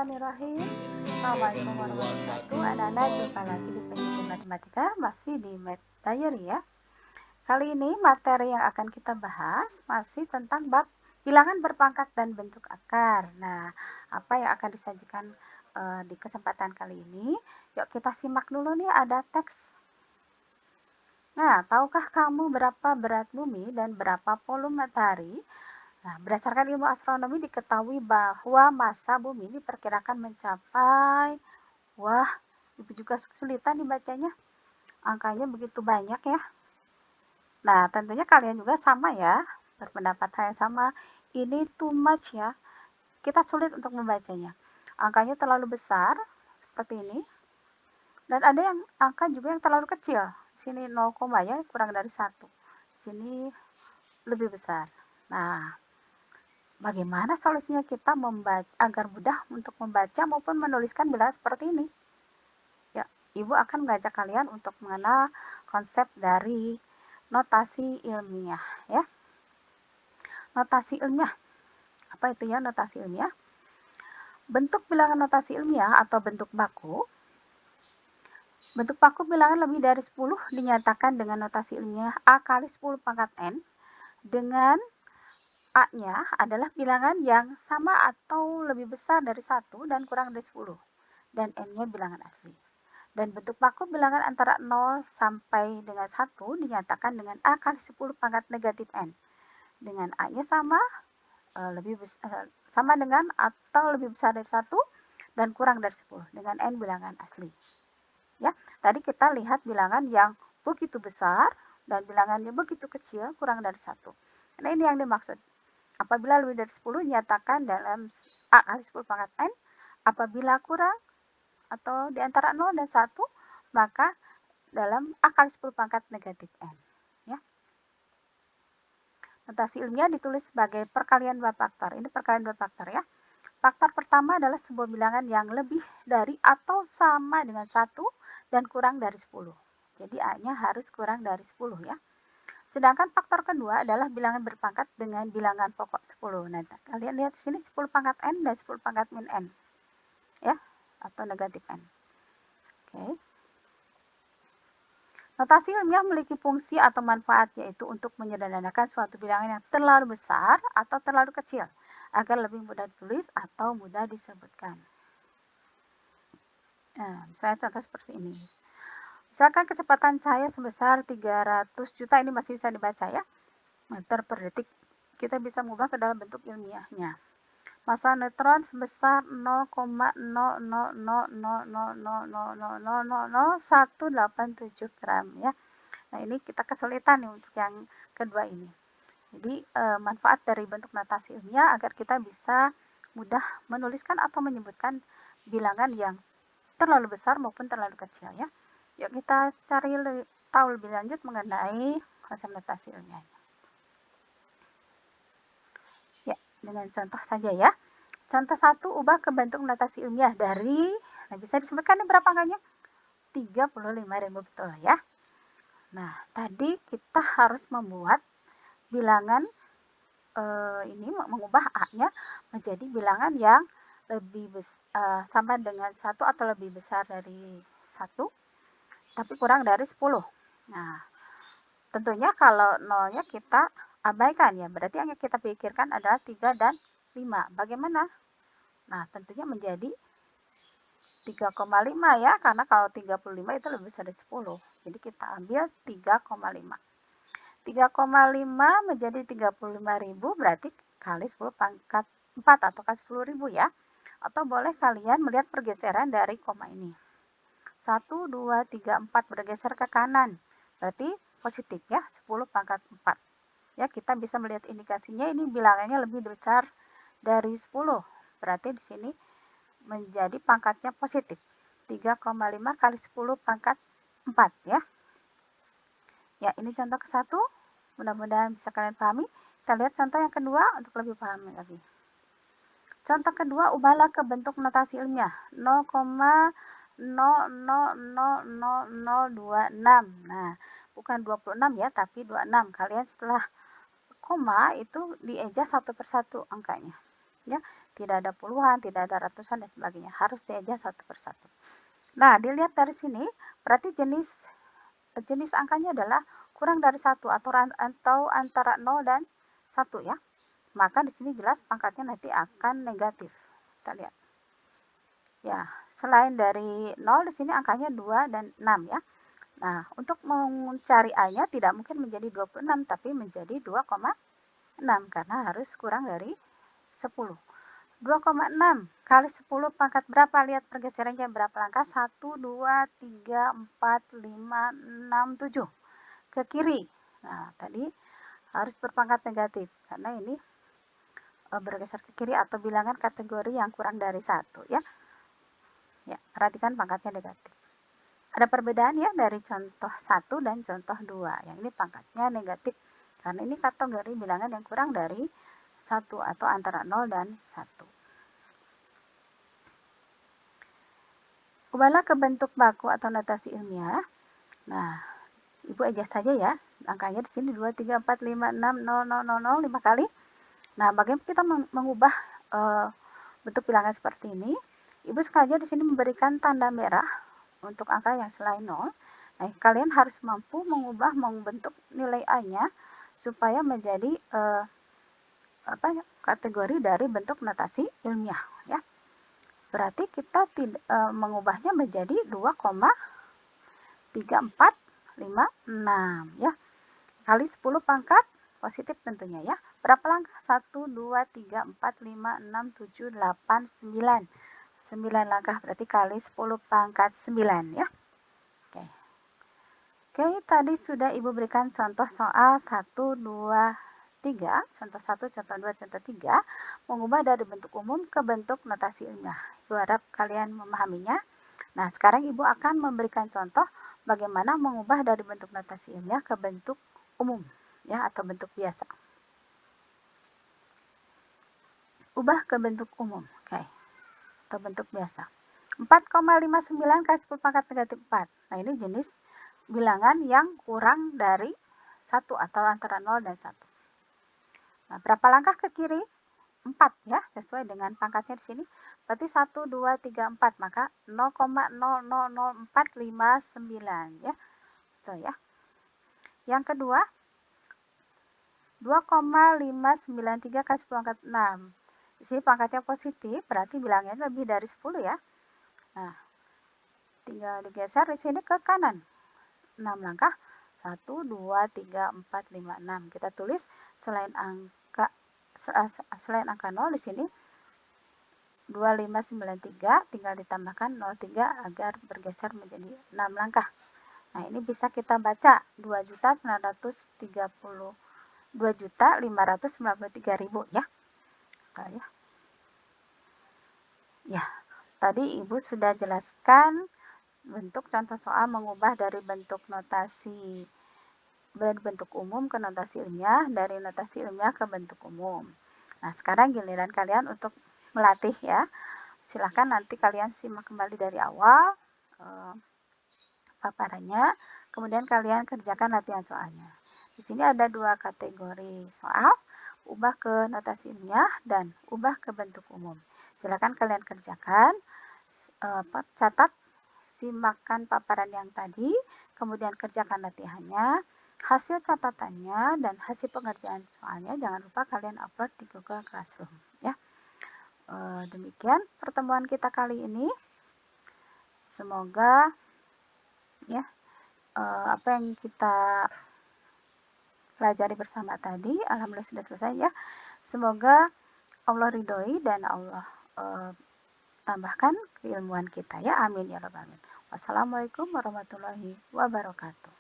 Bismillahirrahmanirrahim. Assalamualaikum warahmatullahi wabarakatuh. Anak-anak, jumpa lagi di pendidikan matematika, masih di Math Diary ya. Kali ini materi yang akan kita bahas masih tentang bab bilangan berpangkat dan bentuk akar. Nah, apa yang akan disajikan di kesempatan kali ini? Yuk kita simak dulu nih, ada teks. Nah, tahukah kamu berapa berat bumi dan berapa volume matahari? Nah, berdasarkan ilmu astronomi diketahui bahwa massa bumi diperkirakan mencapai, wah, ibu juga kesulitan dibacanya, angkanya begitu banyak ya. Nah, tentunya kalian juga sama ya, berpendapat hal yang sama, ini too much ya, kita sulit untuk membacanya. Angkanya terlalu besar, seperti ini, dan ada yang angka juga yang terlalu kecil, sini 0, ya, kurang dari 1, sini lebih besar. Nah, bagaimana solusinya kita membaca agar mudah untuk membaca maupun menuliskan bilangan seperti ini? Ya, Ibu akan mengajak kalian untuk mengenal konsep dari notasi ilmiah ya. Notasi ilmiah. Apa itu ya notasi ilmiah? Bentuk bilangan notasi ilmiah atau bentuk baku. Bentuk baku bilangan lebih dari 10 dinyatakan dengan notasi ilmiah A kali 10 pangkat N dengan A-nya adalah bilangan yang sama atau lebih besar dari 1 dan kurang dari 10. Dan N-nya bilangan asli. Dan bentuk baku bilangan antara 0 sampai dengan 1 dinyatakan dengan A kali 10 pangkat negatif N. Dengan A-nya sama, sama dengan atau lebih besar dari 1 dan kurang dari 10. Dengan N bilangan asli. Ya, tadi kita lihat bilangan yang begitu besar dan bilangannya begitu kecil, kurang dari 1. Nah, ini yang dimaksud. Apabila lebih dari 10 nyatakan dalam A kali 10 pangkat N. Apabila kurang atau di antara 0 dan 1, maka dalam A kali 10 pangkat negatif N. Ya. Notasi ilmiah ditulis sebagai perkalian dua faktor. Ini perkalian dua faktor ya. Faktor pertama adalah sebuah bilangan yang lebih dari atau sama dengan 1 dan kurang dari 10. Jadi A-nya harus kurang dari 10 ya. Sedangkan faktor kedua adalah bilangan berpangkat dengan bilangan pokok 10. Nah, kalian lihat di sini 10 pangkat N dan 10 pangkat min N. Ya, atau negatif N. Oke. Notasi ilmiah memiliki fungsi atau manfaat yaitu untuk menyederhanakan suatu bilangan yang terlalu besar atau terlalu kecil agar lebih mudah ditulis atau mudah disebutkan. Nah, misalnya contoh seperti ini. Misalkan kecepatan cahaya sebesar 300 juta, ini masih bisa dibaca ya, meter per detik. Kita bisa mengubah ke dalam bentuk ilmiahnya. Massa neutron sebesar 0,0000000000187 gram ya. Nah, ini kita kesulitan nih untuk yang kedua ini. Jadi, manfaat dari bentuk notasi ilmiah agar kita bisa mudah menuliskan atau menyebutkan bilangan yang terlalu besar maupun terlalu kecil ya. Yuk kita cari tahu lebih lanjut mengenai konsep notasi ilmiah. Ya, dengan contoh saja ya. Contoh 1, ubah ke bentuk notasi ilmiah dari, nah bisa disebutkan ini berapa angkanya? 35.000 betul ya. Nah, tadi kita harus membuat bilangan ini mengubah A-nya menjadi bilangan yang lebih sama dengan 1 atau lebih besar dari 1 tapi kurang dari 10. Nah, tentunya kalau nolnya kita abaikan ya, berarti yang kita pikirkan adalah 3 dan 5. Bagaimana? Nah, tentunya menjadi 3,5 ya, karena kalau 35 itu lebih besar dari 10. Jadi kita ambil 3,5. 3,5 menjadi 35.000 berarti kali 10 pangkat 4 atau kali 10.000 ya. Atau boleh kalian melihat pergeseran dari koma ini. 1, 2, 3, 4 bergeser ke kanan. Berarti positif ya, 10 pangkat 4. Ya, kita bisa melihat indikasinya ini bilangannya lebih besar dari 10. Berarti di sini menjadi pangkatnya positif. 3,5 kali 10 pangkat 4 ya. Ya, ini contoh ke-1. Mudah-mudahan bisa kalian pahami. Kita lihat contoh yang kedua untuk lebih paham lagi. Contoh kedua, ubahlah ke bentuk notasi ilmiah. 0,000026. Nah, bukan 26 ya, tapi 26. Kalian setelah koma itu dieja satu persatu angkanya. Ya, Tidak ada puluhan, tidak ada ratusan, dan sebagainya. Harus dieja satu persatu. Nah, dilihat dari sini, berarti jenis angkanya adalah kurang dari 1 atau antara 0 dan 1 ya. Maka di sini jelas pangkatnya nanti akan negatif. Kita lihat. Ya, selain dari 0 di sini angkanya 2 dan 6 ya. Nah, untuk mencari A-nya tidak mungkin menjadi 26 tapi menjadi 2,6 karena harus kurang dari 10. 2,6 kali 10 pangkat berapa? Lihat pergeserannya berapa langkah? 1, 2, 3, 4, 5, 6, 7. Ke kiri. Nah, tadi harus berpangkat negatif karena ini bergeser ke kiri atau bilangan kategori yang kurang dari 1 ya. Ya, perhatikan pangkatnya negatif. Ada perbedaan ya dari contoh 1 dan contoh 2. Yang ini pangkatnya negatif karena ini kategori bilangan yang kurang dari 1 atau antara 0 dan 1. Ubahlah ke bentuk baku atau notasi ilmiah. Nah, Ibu eja saja ya. Angkanya di sini 2, 3, 4, 5, 6, 0, 0, 0, 0, 5 kali. Nah, bagaimana kita mengubah bentuk bilangan seperti ini? Ibu sengaja di sini memberikan tanda merah untuk angka yang selain 0. Nah, kalian harus mampu membentuk nilai A-nya supaya menjadi kategori dari bentuk notasi ilmiah ya. Berarti kita mengubahnya menjadi 2,3456 ya. Kali 10 pangkat positif tentunya ya. Berapa langkah? 1, 2, 3, 4, 5, 6, 7, 8, 9. 9 langkah berarti kali 10 pangkat 9 ya. Oke. Oke, tadi sudah Ibu berikan contoh soal 1, 2, 3. Contoh 1, contoh 2, contoh 3. Mengubah dari bentuk umum ke bentuk notasi ilmiah. Ibu harap kalian memahaminya. Nah, sekarang Ibu akan memberikan contoh bagaimana mengubah dari bentuk notasi ilmiah ke bentuk umum ya atau bentuk biasa. Ubah ke bentuk umum. Oke. Atau bentuk biasa. 4,59 kali 10 pangkat negatif 4. Nah, ini jenis bilangan yang kurang dari 1 atau antara 0 dan 1. Nah, berapa langkah ke kiri? 4 ya, sesuai dengan pangkatnya di sini. Berarti 1, 2, 3, 4. Maka 0,000459 ya. Betul ya. Yang kedua, 2,593 kali 10 pangkat 6. Di sini pangkatnya positif, berarti bilangnya lebih dari 10 ya. Nah, tinggal digeser di sini ke kanan. 6 langkah. 1, 2, 3, 4, 5, 6. Kita tulis selain angka 0 di sini 2593 tinggal ditambahkan 03 agar bergeser menjadi 6 langkah. Nah, ini bisa kita baca 2.593.000 ya. Ya, tadi Ibu sudah jelaskan bentuk contoh soal mengubah dari bentuk umum ke notasi ilmiah, dari notasi ilmiah ke bentuk umum. Nah, sekarang giliran kalian untuk melatih ya. Silahkan nanti kalian simak kembali dari awal paparannya, kemudian kalian kerjakan latihan soalnya. Di sini ada 2 kategori soal, ubah ke notasi ilmiah dan ubah ke bentuk umum. Silakan kalian kerjakan, catat, simakkan paparan yang tadi, kemudian kerjakan latihannya, hasil catatannya dan hasil pengerjaan soalnya jangan lupa kalian upload di Google Classroom ya. Demikian pertemuan kita kali ini. Semoga ya apa yang kita pelajari bersama tadi alhamdulillah sudah selesai ya. Semoga Allah ridhoi dan Allah tambahkan keilmuan kita ya. Amin ya rabbal alamin. Wassalamualaikum warahmatullahi wabarakatuh.